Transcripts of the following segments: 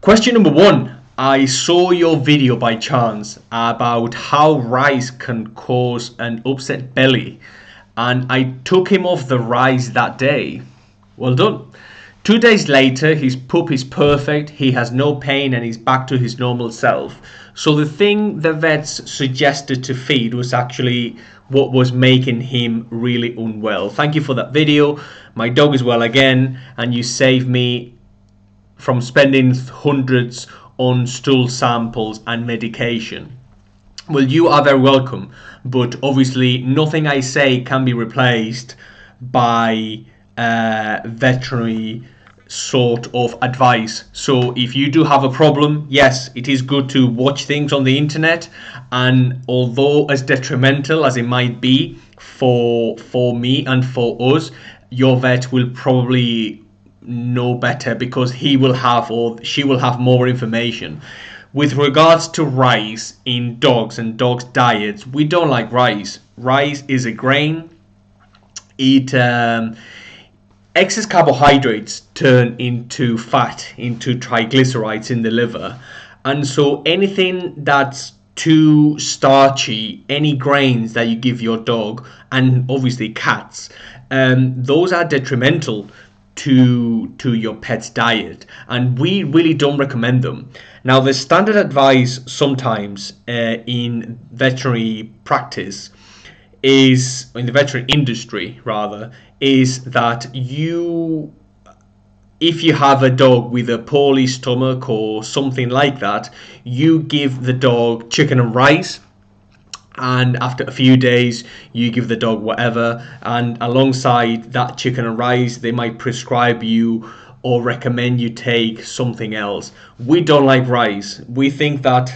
Question number one. I saw your video by chance about how rice can cause an upset belly, and I took him off the rice that day. Well done. 2 days later, his poop is perfect, he has no pain, and he's back to his normal self. So the thing the vets suggested to feed was actually what was making him really unwell. Thank you for that video. My dog is well again, and you saved me from spending hundreds on stool samples and medication. Well, you are very welcome, but obviously nothing I say can be replaced by veterinary sort of advice. So if you do have a problem, yes, it is good to watch things on the internet, and although as detrimental as it might be for me and for us, your vet will probably know better because he will have or she will have more information. With regards to rice in dogs and dogs' diets, we don't like rice. Rice is a grain. It excess carbohydrates turn into fat, into triglycerides in the liver, and so anything that's too starchy, any grains that you give your dog, and obviously cats, those are detrimental to your pet's diet, and we really don't recommend them. Now, the standard advice sometimes in veterinary practice is, in the veterinary industry rather, is that if you have a dog with a poorly stomach or something like that, you give the dog chicken and rice, and after a few days you give the dog whatever, and alongside that chicken and rice they might prescribe you or recommend you take something else. We don't like rice. We think that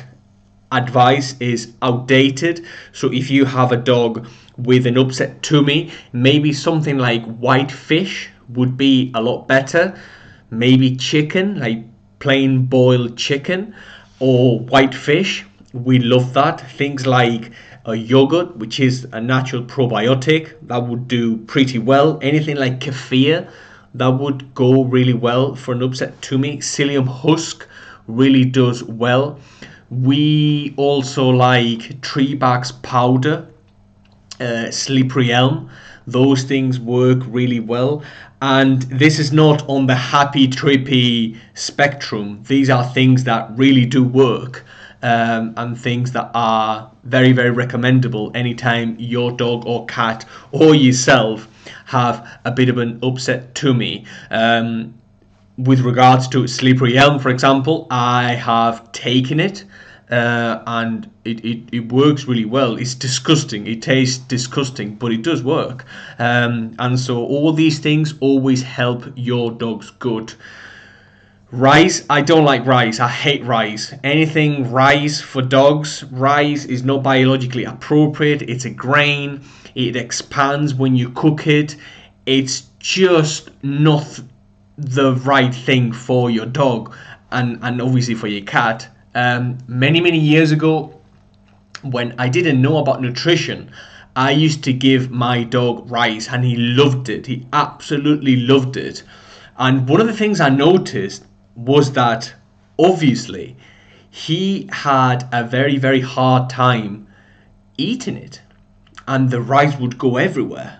advice is outdated. So if you have a dog with an upset tummy, maybe something like white fish would be a lot better. Maybe chicken, like plain boiled chicken, or white fish. We love that. Things like a yogurt, which is a natural probiotic, that would do pretty well. Anything like kefir, that would go really well for an upset tummy. Psyllium husk really does well. We also like tree barks powder, slippery elm. Those things work really well. And this is not on the happy trippy spectrum. These are things that really do work, and things that are very, very recommendable anytime your dog or cat or yourself have a bit of an upset tummy. With regards to slippery elm, for example, I have taken it, and it works really well. It's disgusting. It tastes disgusting, but it does work. And so all these things always help your dogs good. Rice, I don't like rice. I hate rice. Anything rice for dogs, rice is not biologically appropriate. It's a grain. It expands when you cook it. It's just not the right thing for your dog, and obviously for your cat. Many years ago, when I didn't know about nutrition, I used to give my dog rice, and he loved it. He absolutely loved it. And one of the things I noticed was that obviously he had a very, very hard time eating it, and the rice would go everywhere.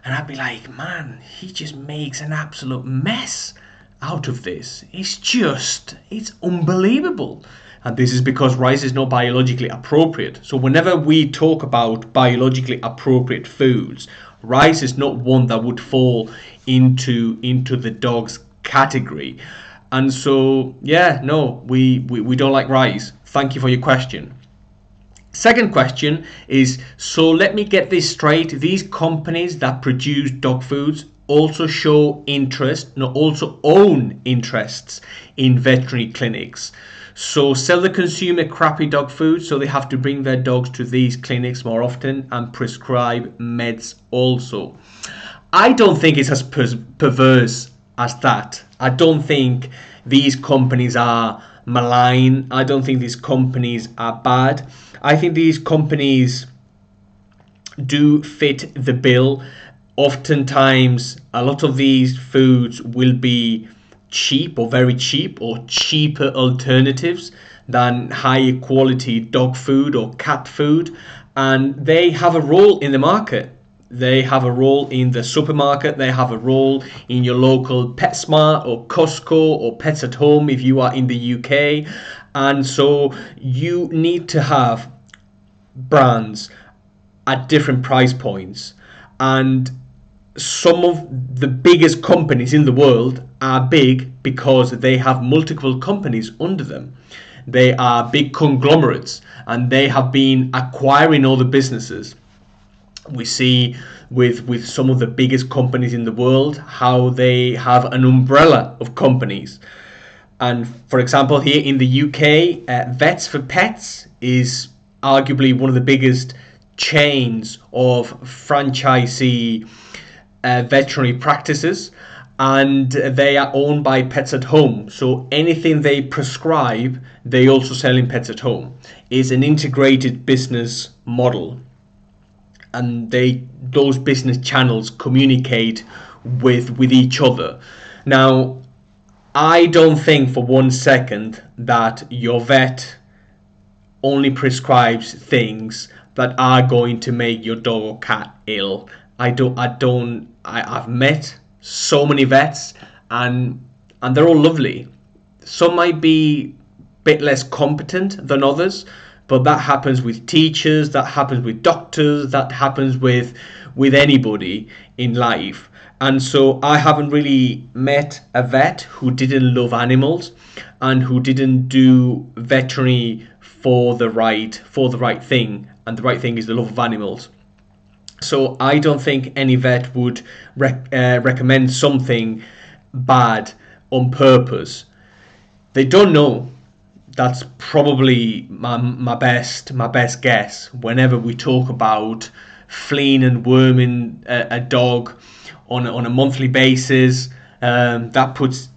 And I'd be like, man, he just makes an absolute mess out of this. It's unbelievable. And this is because rice is not biologically appropriate. So whenever we talk about biologically appropriate foods, rice is not one that would fall into the dog's category. And so, yeah, no, we don't like rice. Thank you for your question. Second question is, so let me get this straight. These companies that produce dog foods also show interest, no, also own interests in veterinary clinics. So sell the consumer crappy dog food, so they have to bring their dogs to these clinics more often and prescribe meds also. I don't think it's as perverse as that. I don't think these companies are malign. I don't think these companies are bad. I think these companies do fit the bill. Oftentimes, a lot of these foods will be cheap or very cheap or cheaper alternatives than higher quality dog food or cat food, and they have a role in the market. They have a role in the supermarket. They have a role in your local PetSmart or Costco or Pets at Home if you are in the UK. And so you need to have brands at different price points. And some of the biggest companies in the world are big because they have multiple companies under them. They are big conglomerates and they have been acquiring other businesses. We see with some of the biggest companies in the world how they have an umbrella of companies. And for example, here in the UK, Vets for Pets is arguably one of the biggest chains of franchisee veterinary practices, and they are owned by Pets at Home. So anything they prescribe, they also sell in Pets at Home. It's an integrated business model, and those business channels communicate with each other. Now, I don't think for one second that your vet only prescribes things that are going to make your dog or cat ill. I've met so many vets, and they're all lovely. Some might be a bit less competent than others, but that happens with teachers, that happens with doctors, that happens with anybody in life. And so I haven't really met a vet who didn't love animals and who didn't do veterinary for the right thing, and the right thing is the love of animals. So I don't think any vet would recommend something bad on purpose. They don't know. That's probably my best guess. Whenever we talk about fleeing and worming a dog on a monthly basis, that puts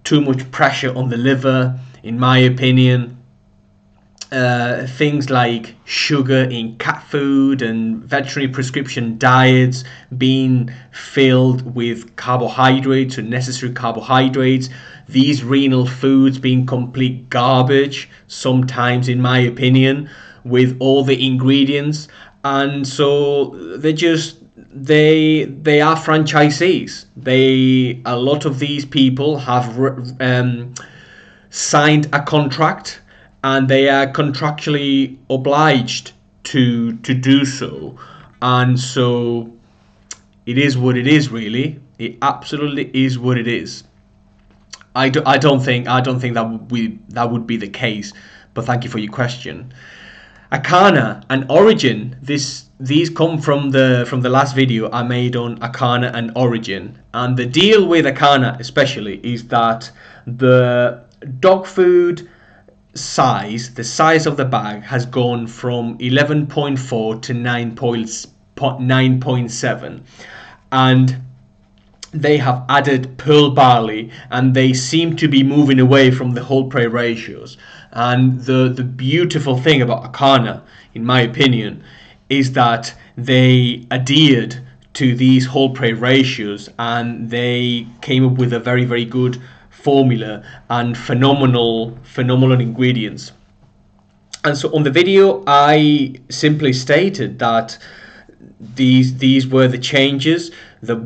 too much pressure on the liver, in my opinion. Things like sugar in cat food and veterinary prescription diets being filled with carbohydrates, unnecessary carbohydrates, these renal foods being complete garbage sometimes, in my opinion, with all the ingredients. And so they are franchisees. A lot of these people have signed a contract, and they are contractually obliged to do so. And so it is what it is, really. It absolutely is what it is. I don't think that would be the case, but thank you for your question. Acana and Orijen, these come from the last video I made on Acana and Orijen. And the deal with Acana especially is that the dog food the size of the bag has gone from 11.4 to 9.7, and they have added pearl barley, and they seem to be moving away from the whole prey ratios. And the beautiful thing about Acana, in my opinion, is that they adhered to these whole prey ratios, and they came up with a very, very good formula and phenomenal ingredients. And so on the video I simply stated that these were the changes, that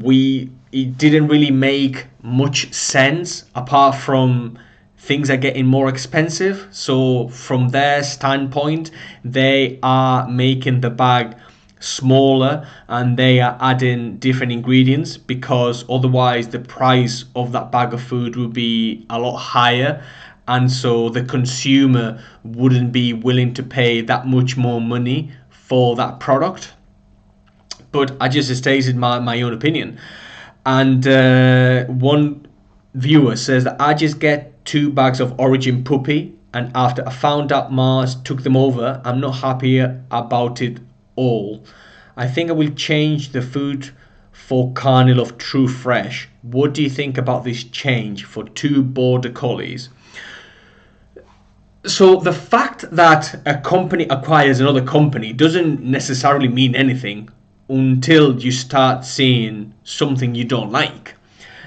it didn't really make much sense apart from things are getting more expensive. So from their standpoint, they are making the bag smaller and they are adding different ingredients, because otherwise the price of that bag of food would be a lot higher, and so the consumer wouldn't be willing to pay that much more money for that product. But I just stated my own opinion. And one viewer says that I just get 2 bags of Orijen puppy, and after I found out Mars took them over, I'm not happy about it all. I think I will change the food for Carnilove True Fresh. What do you think about this change for 2 border collies? So the fact that a company acquires another company doesn't necessarily mean anything until you start seeing something you don't like.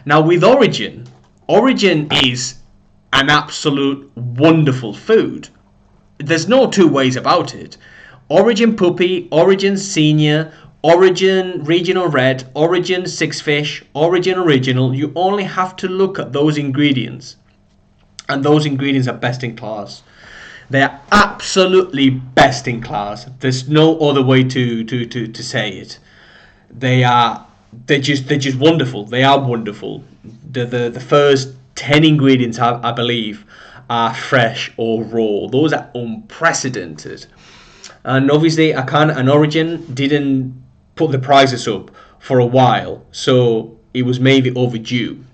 Now with Orijen Orijen is an absolute wonderful food. There's no two ways about it. Orijen Puppy, Orijen Senior, Orijen Regional Red, Orijen Six Fish, Orijen Original. You only have to look at those ingredients, and those ingredients are best in class. They are absolutely best in class. There's no other way to say it. They're just wonderful. They are wonderful. The first 10 ingredients, I believe, are fresh or raw. Those are unprecedented. And obviously, Acana and Orijen didn't put the prices up for a while, so it was maybe overdue.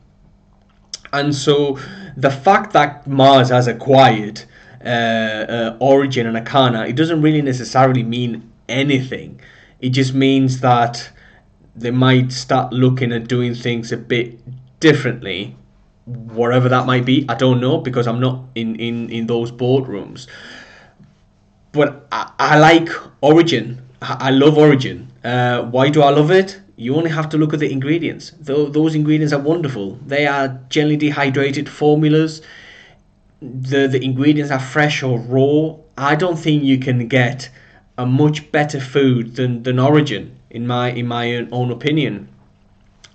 And so the fact that Mars has acquired Orijen and Acana, it doesn't really necessarily mean anything. It just means that they might start looking at doing things a bit differently, whatever that might be. I don't know, because I'm not in those boardrooms. But I like Orijen. I love Orijen. Why do I love it? You only have to look at the ingredients. Those ingredients are wonderful. They are gently dehydrated formulas. The ingredients are fresh or raw. I don't think you can get a much better food than Orijen, in my own opinion.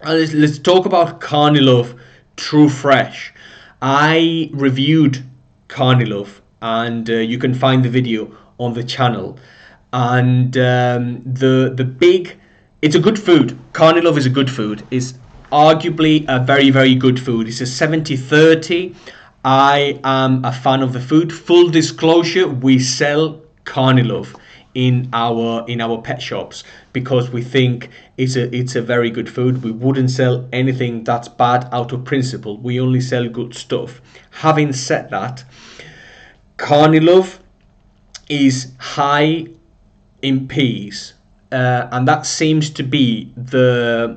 Let's talk about Carnilove True Fresh. I reviewed Carnilove, and you can find the video on the channel. And it's a good food. Carnilove is a good food. It's arguably a very, very good food. It's a 70-30. I am a fan of the food. Full disclosure, we sell Carnilove in our pet shops because we think it's a very good food. We wouldn't sell anything that's bad out of principle. We only sell good stuff. Having said that, Carnilove is high in peas, and that seems to be the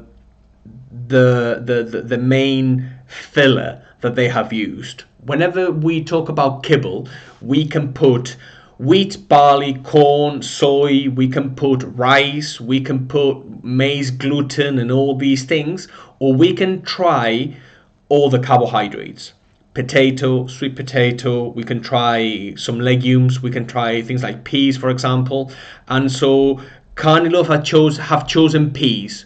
main filler that they have used. Whenever we talk about kibble, we can put wheat, barley, corn, soy, we can put rice, we can put maize, gluten, and all these things, or we can try all the carbohydrates. Potato, sweet potato, we can try some legumes, we can try things like peas, for example. And so Carnilove have chosen peas,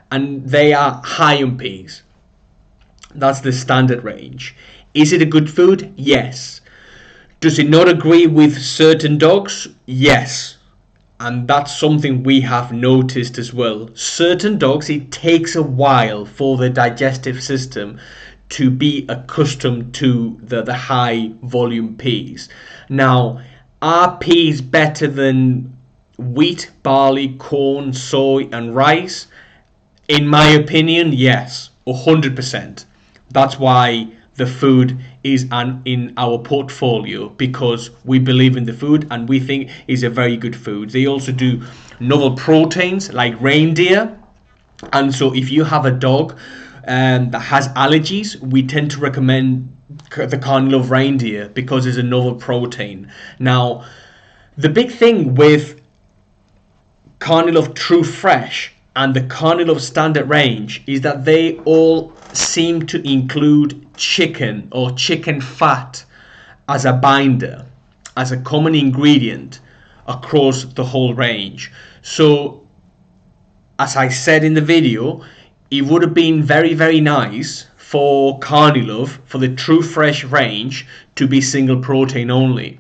and they are high on peas. That's the standard range. Is it a good food? Yes. Does it not agree with certain dogs? Yes. And that's something we have noticed as well. Certain dogs, it takes a while for the digestive system to be accustomed to the high volume peas. Now, are peas better than wheat, barley, corn, soy, and rice? In my opinion, yes, 100%. That's why the food is in our portfolio, because we believe in the food and we think it's a very good food. They also do novel proteins like reindeer, and so if you have a dog that has allergies, we tend to recommend the Carnilove reindeer because it's a novel protein. Now, the big thing with Carnilove True Fresh and the Carnilove Standard range is that they all seem to include chicken or chicken fat as a binder, as a common ingredient across the whole range. So, as I said in the video, it would have been very, very nice for Carnilove, for the True Fresh range, to be single protein only.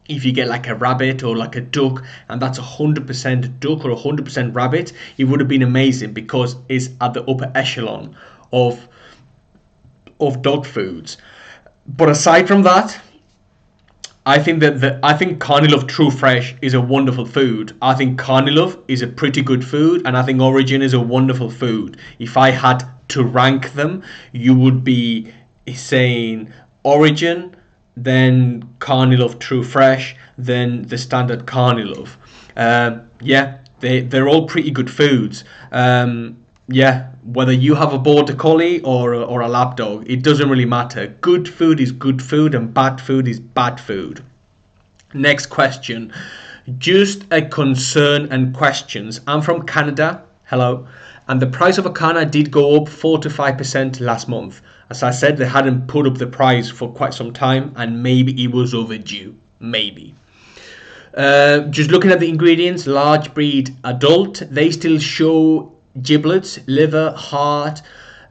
If you get like a rabbit or like a duck, and that's 100% duck or 100% rabbit, it would have been amazing because it's at the upper echelon of dog foods. But aside from that, I think Carnilove True Fresh is a wonderful food. I think Carnilove is a pretty good food, and I think Orijen is a wonderful food. If I had to rank them, you would be saying Orijen, then Carnilove True Fresh, then the standard Carnilove. Yeah, they're all pretty good foods. Yeah, whether you have a border collie or a lap dog, it doesn't really matter. Good food is good food, and bad food is bad food. Next question. Just a concern and questions. I'm from Canada. Hello. And the price of Acana did go up 4 to 5% last month. As I said, they hadn't put up the price for quite some time, and maybe it was overdue. Maybe. Just looking at the ingredients, large breed adult, they still show giblets, liver, heart,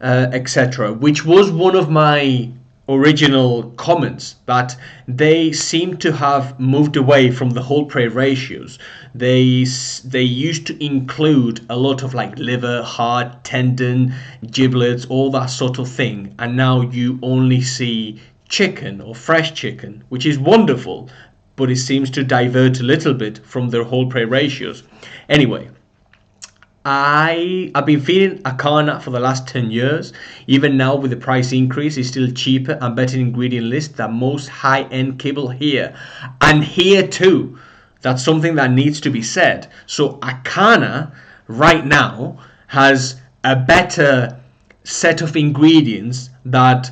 etc., which was one of my original comments, that they seem to have moved away from the whole prey ratios. They used to include a lot of like liver, heart, tendon, giblets, all that sort of thing, and now you only see chicken or fresh chicken, which is wonderful, but it seems to divert a little bit from their whole prey ratios. Anyway, I've been feeding Acana for the last 10 years. Even now with the price increase, it's still cheaper and better ingredient list than most high-end kibble here. And here too, that's something that needs to be said. So Acana right now has a better set of ingredients that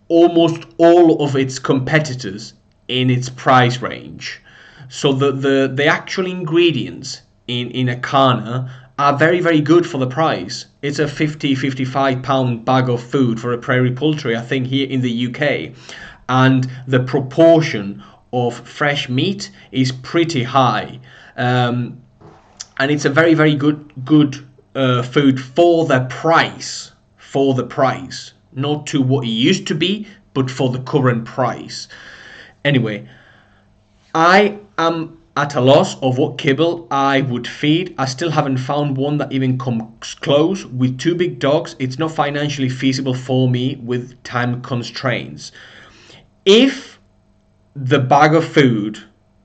almost all of its competitors in its price range. So the actual ingredients in Acana are very, very good for the price. It's a 55 pound bag of food for a prairie poultry, I think, here in the UK. And the proportion of fresh meat is pretty high. And it's a very, very good food for the price. For the price. Not to what it used to be, but for the current price. Anyway, I am at a loss of what kibble I would feed. I still haven't found one that even comes close. With two big dogs, it's not financially feasible for me with time constraints. If the bag of food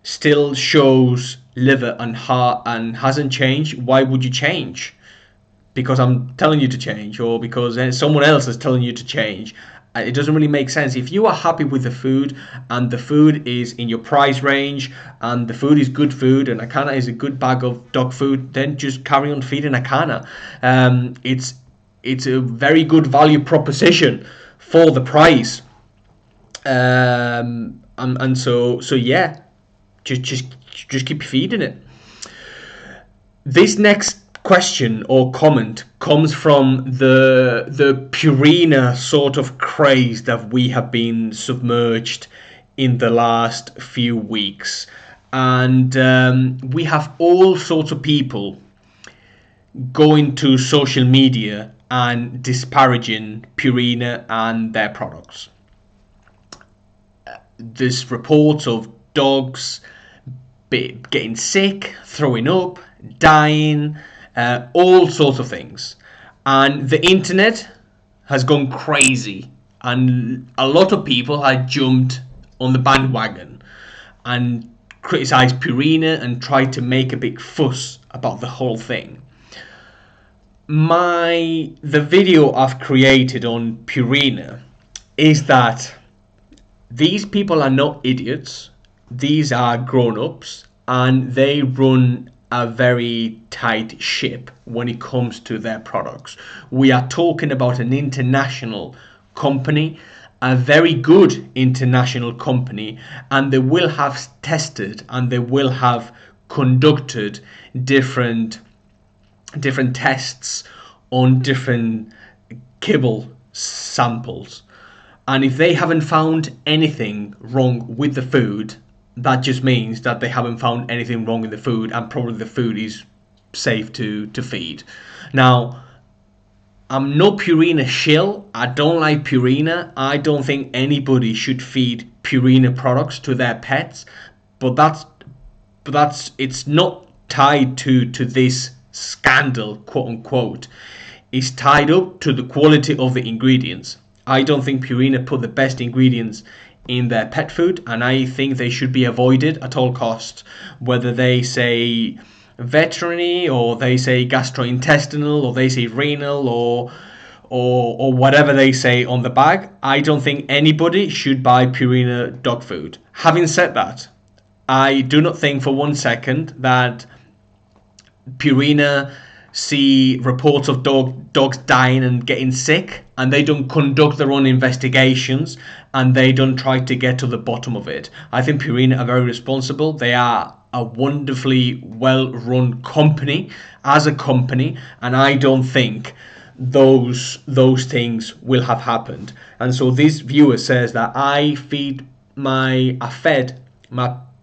still shows liver and heart and hasn't changed, why would you change? Because I'm telling you to change, or because someone else is telling you to change. It doesn't really make sense. If you are happy with the food and the food is in your price range and the food is good food and Acana is a good bag of dog food, then just carry on feeding Acana. It's a very good value proposition for the price. And so yeah, just keep feeding it. This next question or comment comes from the Purina sort of craze that we have been submerged in the last few weeks, and we have all sorts of people going to social media and disparaging Purina and their products. There's reports of dogs getting sick, throwing up, dying, all sorts of things. And the internet has gone crazy, and a lot of people had jumped on the bandwagon and criticized Purina and tried to make a big fuss about the whole thing. The video I've created on Purina is that these people are not idiots. These are grown-ups, and they run a very tight ship when it comes to their products. We are talking about an international company, a very good international company, and they will have tested and they will have conducted different tests on different kibble samples. And if they haven't found anything wrong with the food, that just means that they haven't found anything wrong with the food, and probably the food is safe to feed. Now, I'm not Purina shill. I don't like Purina. I don't think anybody should feed Purina products to their pets. But that's it's not tied to this scandal, quote unquote. It's tied up to the quality of the ingredients. I don't think Purina put the best ingredients in their pet food, and I think they should be avoided at all costs. Whether they say veterinary, or they say gastrointestinal, or they say renal, or whatever they say on the bag, I don't think anybody should buy Purina dog food. Having said that, I do not think for one second that Purina see reports of dogs dying and getting sick, and they don't conduct their own investigations, and they don't try to get to the bottom of it. I think Purina are very responsible. They are a wonderfully well-run company as a company, and I don't think those things will have happened. And so this viewer says that I fed my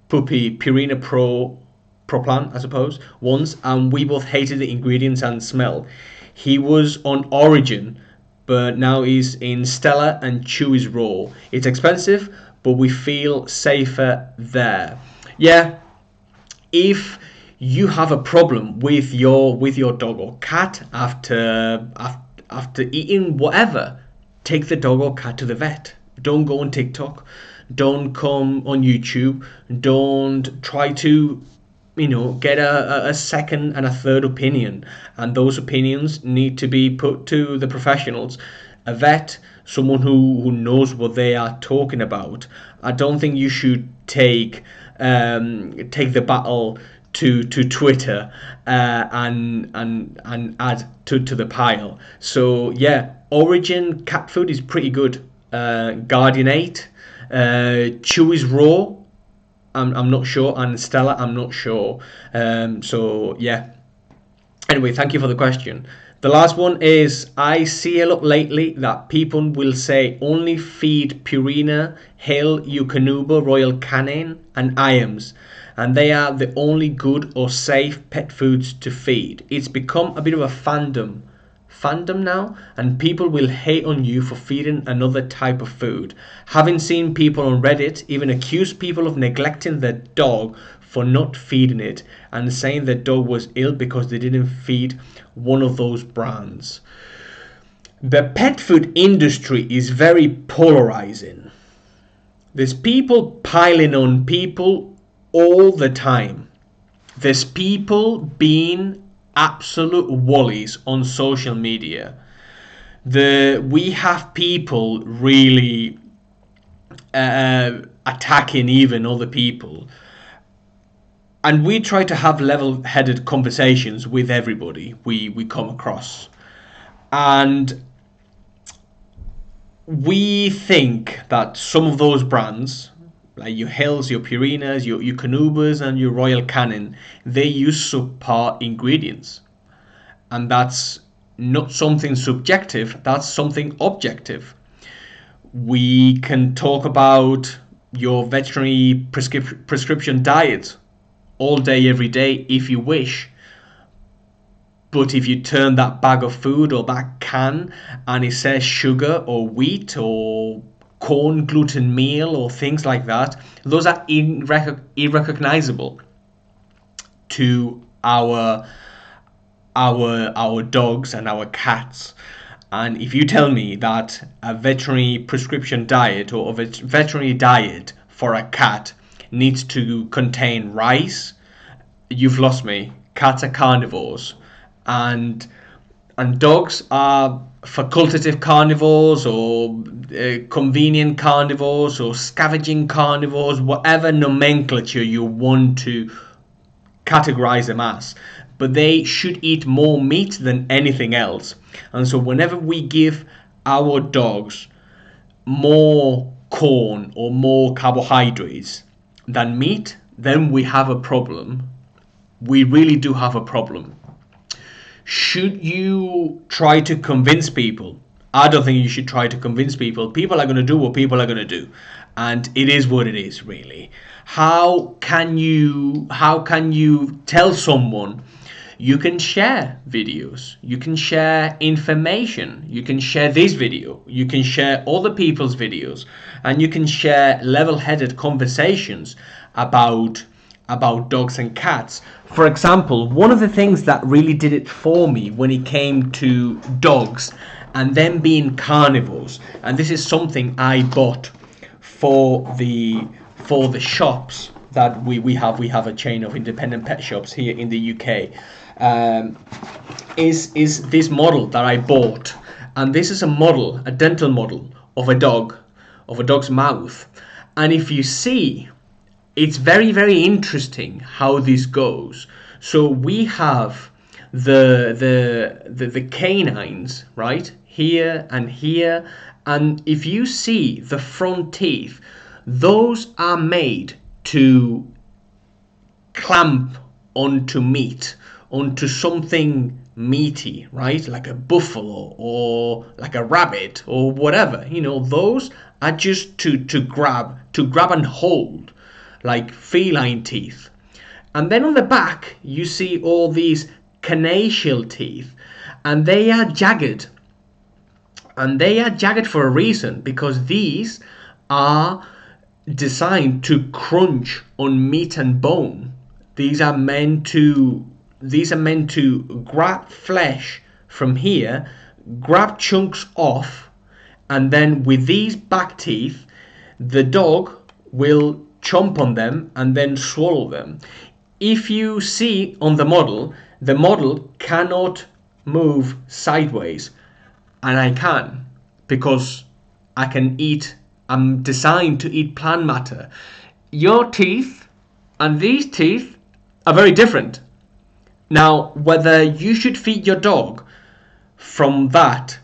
puppy Purina Pro Plan, I suppose, once, and we both hated the ingredients and smell. He was on Orijen, but now he's in Stella and Chewy's Raw. It's expensive, but we feel safer there. Yeah, if you have a problem with your dog or cat after eating whatever, take the dog or cat to the vet. Don't go on TikTok. Don't come on YouTube. Don't try to get a second and a third opinion, and those opinions need to be put to the professionals, a vet, someone who knows what they are talking about. I don't think you should take the battle to Twitter and add to the pile. So yeah, Orijen cat food is pretty good. Guardian 8, Chewy's Raw, I'm not sure, and Stella, I'm not sure. So yeah. Anyway, thank you for the question. The last one is, I see a lot lately that people will say only feed Purina, Hill, Eukanuba, Royal Canin, and Iams, and they are the only good or safe pet foods to feed. It's become a bit of a fandom now, and people will hate on you for feeding another type of food. Having seen people on Reddit even accuse people of neglecting their dog for not feeding it, and saying their dog was ill because they didn't feed one of those brands. The pet food industry is very polarizing. There's people piling on people all the time. There's people being absolute wallies on social media. We have people really attacking even other people, and we try to have level-headed conversations with everybody we come across, and we think that some of those brands, like your Hills, your Purinas, your Canubas, and your Royal Canin, they use subpar ingredients. And that's not something subjective, that's something objective. We can talk about your veterinary prescription diet all day, every day, if you wish. But if you turn that bag of food or that can and it says sugar or wheat or corn gluten meal or things like that, those are irrecognizable to our dogs and our cats. And if you tell me that a veterinary prescription diet or a veterinary diet for a cat needs to contain rice, you've lost me. Cats are carnivores, and dogs are facultative carnivores or convenient carnivores or scavenging carnivores, whatever nomenclature you want to categorize them as. But they should eat more meat than anything else. And so whenever we give our dogs more corn or more carbohydrates than meat, then we have a problem. We really do have a problem. Should you try to convince people? I don't think you should try to convince people. People are going to do what people are going to do, and it is what it is, really. How can you tell someone you can share videos, you can share information, you can share this video, you can share other people's videos, and you can share level-headed conversations about dogs and cats? For example, one of the things that really did it for me when it came to dogs and them being carnivores, and this is something I bought for the shops that we have a chain of independent pet shops here in the UK, is this model that I bought. And this is a dental model of a dog's mouth. And if you see, it's very, very interesting how this goes. So we have the canines, right, here, and if you see the front teeth, those are made to clamp onto meat, onto something meaty, right? Like a buffalo or like a rabbit or whatever. Those are just to grab and hold, like feline teeth. And then on the back, you see all these carnassial teeth, and they are jagged. And they are jagged for a reason, because these are designed to crunch on meat and bone. These are meant to grab flesh from here, grab chunks off, and then with these back teeth, the dog will chomp on them and then swallow them. If you see on the model cannot move sideways, and I can, because I'm designed to eat plant matter. Your teeth and these teeth are very different. Now, whether you should feed your dog from that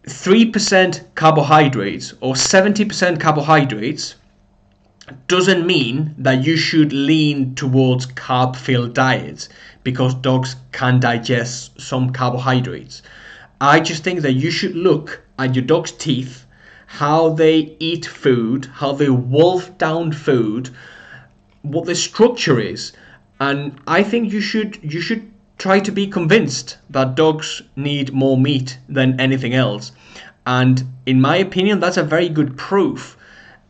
3% carbohydrates or 70% carbohydrates doesn't mean that you should lean towards carb-filled diets, because dogs can digest some carbohydrates. I just think that you should look at your dog's teeth, how they eat food, how they wolf down food, what the structure is. And I think you should try to be convinced that dogs need more meat than anything else. And in my opinion, that's a very good proof.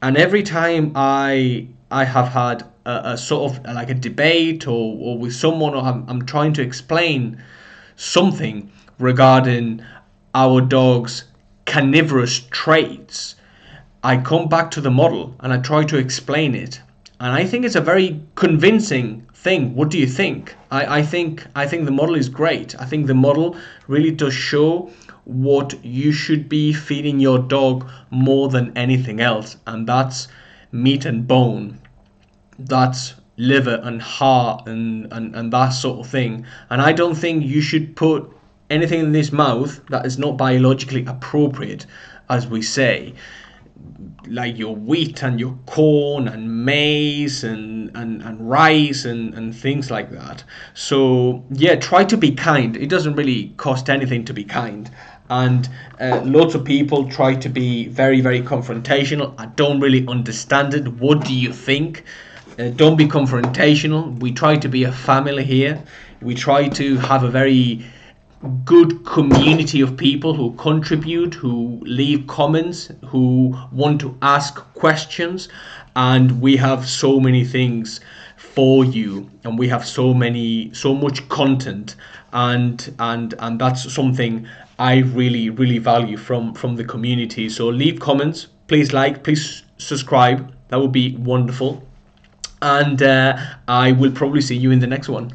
And every time I have had a sort of like a debate, or with someone, or I'm trying to explain something regarding our dog's carnivorous traits, I come back to the model and I try to explain it. And I think it's a very convincing thing. What do you think? I think the model is great. I think the model really does show what you should be feeding your dog more than anything else, and that's meat and bone. That's liver and heart and that sort of thing. And I don't think you should put anything in this mouth that is not biologically appropriate, as we say, like your wheat and your corn and maize and rice and things like that. So yeah, try to be kind. It doesn't really cost anything to be kind. And lots of people try to be very, very confrontational. I don't really understand it. What do you think? Don't be confrontational. We try to be a family here. We try to have a very good community of people who contribute, who leave comments, who want to ask questions, and we have so many things for you, and we have so much content, and that's something I really value from the community. So leave comments, please like, please subscribe. That would be wonderful, and I will probably see you in the next one.